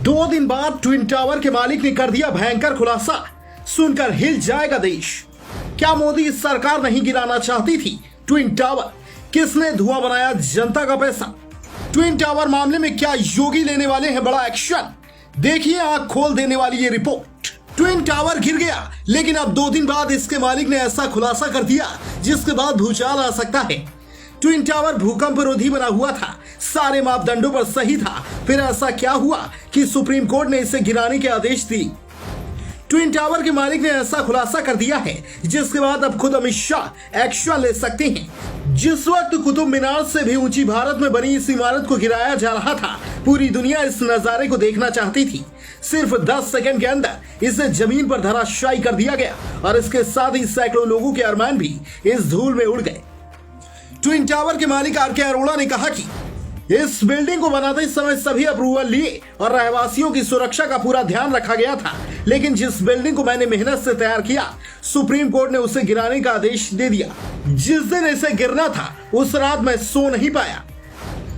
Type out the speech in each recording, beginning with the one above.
2 दिन बाद twin tower के मालिक ने कर दिया भयंकर खुलासा। सुनकर हिल जाएगा देश। क्या मोदी सरकार नहीं गिराना चाहती थी ट्विन टावर? किसने धुआं बनाया जनता का पैसा? ट्विन टावर मामले में क्या योगी लेने वाले हैं बड़ा एक्शन? देखिए आंख खोल देने वाली ये रिपोर्ट। ट्विन टावर गिर गया, लेकिन अब 2 दिन बाद इसके मालिक ने ऐसा खुलासा कर दिया जिसके बाद भूचाल आ सकता है। ट्विन टावर भूकंप रोधी बना हुआ था, सारे मापदंडों पर सही था। फिर ऐसा क्या हुआ कि सुप्रीम कोर्ट ने इसे गिराने के आदेश दिए? ट्विन टावर के मालिक ने ऐसा खुलासा कर दिया है जिसके बाद अब खुद अमित शाह एक्शन ले सकते हैं। जिस वक्त कुतुब मीनार से भी ऊंची भारत में बनी इस इमारत को गिराया जा रहा था, पूरी दुनिया इस नजारे को देखना चाहती थी। सिर्फ 10 सेकंड के अंदर इसे जमीन पर धराशायी कर दिया गया और इसके साथ ही सैकड़ों लोगों के अरमान भी इस धूल में उड़ गए। ट्विन टावर के मालिक आर के अरोड़ा ने कहा कि इस बिल्डिंग को बनाते समय सभी अप्रूवल लिए और रहवासियों की सुरक्षा का पूरा ध्यान रखा गया था, लेकिन जिस बिल्डिंग को मैंने मेहनत से तैयार किया, सुप्रीम कोर्ट ने उसे गिराने का आदेश दे दिया। जिस दिन इसे गिरना था उस रात मैं सो नहीं पाया।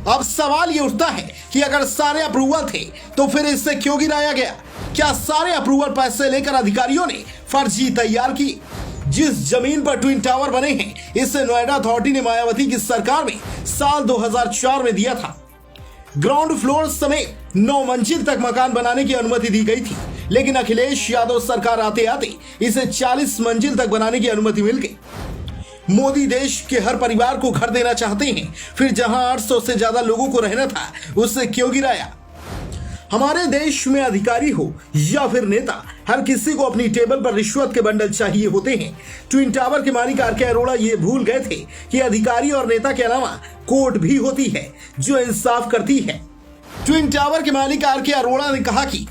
अब सवाल ये उठता है कि अगर सारे अप्रूवल थे तो फिर इसे क्यों गिराया गया? क्या सारे अप्रूवल पैसे लेकर अधिकारियों ने फर्जी तैयार की? जिस जमीन पर ट्विन टावर बने हैं, इसे नोएडा अथॉरिटी ने मायावती की सरकार में साल 2004 में दिया था। ग्राउंड फ्लोर समेत 9 मंजिल तक मकान बनाने की अनुमति दी गई थी, लेकिन अखिलेश यादव सरकार आते आते इसे 40 मंजिल तक बनाने की अनुमति मिल गई। मोदी देश के हर परिवार को घर देना चाहते हैं, फिर जहां 800 से ज्यादा लोगों को रहना था उसे क्यों गिराया? हमारे देश में अधिकारी हो या फिर नेता, हर किसी को अपनी टेबल पर रिश्वत के बंडल चाहिए होते हैं। ट्विन टावर के मालिक आर के अरोड़ा ये भूल गए थे कि अधिकारी और नेता के अलावा कोर्ट भी होती है जो इंसाफ करती है। ट्विन टावर के मालिक आर के अरोड़ा ने कहा कि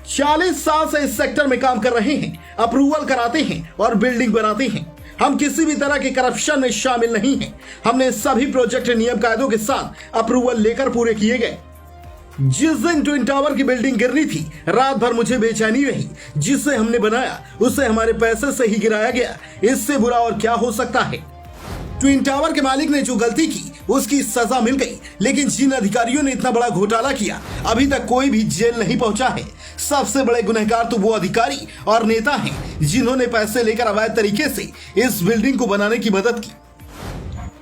40 साल से इस सेक्टर में काम कर रहे हैं, अप्रूवल कराते हैं और बिल्डिंग बनाते हैं। हम किसी भी तरह के करप्शन में शामिल नहीं हैं। हमने सभी प्रोजेक्ट नियम कायदों के साथ अप्रूवल लेकर पूरे किए गए। जिस दिन ट्विन टावर की बिल्डिंग गिरनी थी, रात भर मुझे बेचैनी रही। जिसे हमने बनाया उसे हमारे पैसे से ही गिराया गया। इससे बुरा और क्या हो सकता है? ट्विन टावर के मालिक ने जो गलती की उसकी सजा मिल गई, लेकिन जिन अधिकारियों ने इतना बड़ा घोटाला किया, अभी तक कोई भी जेल नहीं पहुंचा है। सबसे बड़े गुनहगार तो वो अधिकारी और नेता हैं जिन्होंने पैसे लेकर अवैध तरीके से इस बिल्डिंग को बनाने की मदद की।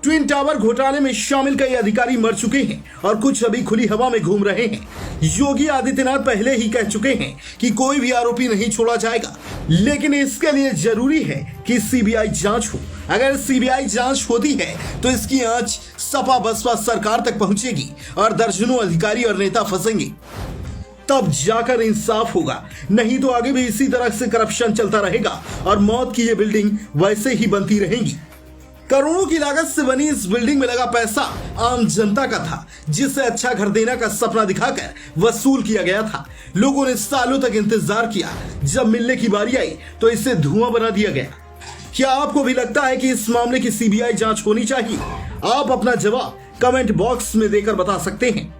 ट्विन टावर घोटाले में शामिल कई अधिकारी मर चुके हैं और कुछ अभी खुली हवा में घूम रहे हैं। योगी आदित्यनाथ पहले ही कह चुके हैं कि कोई भी आरोपी नहीं छोड़ा जाएगा, लेकिन इसके लिए जरूरी है कि सीबीआई जांच हो। अगर सीबीआई जांच होती है तो इसकी आंच सपा बसपा सरकार तक पहुंचेगी और दर्जनों अधिकारी और नेता फंसेंगे। तब जाकर इंसाफ होगा, नहीं तो आगे भी इसी तरह से करप्शन चलता रहेगा और मौत की ये बिल्डिंग वैसे ही बनती रहेंगी। करोड़ों की लागत से बनी इस बिल्डिंग में लगा पैसा आम जनता का था, जिसे अच्छा घर देने का सपना दिखाकर वसूल किया गया था। लोगों ने सालों तक इंतजार किया, जब मिलने की बारी आई तो इसे धुआं बना दिया गया। क्या आपको भी लगता है कि इस मामले की सीबीआई जांच होनी चाहिए? आप अपना जवाब कमेंट बॉक्स में देकर बता सकते हैं।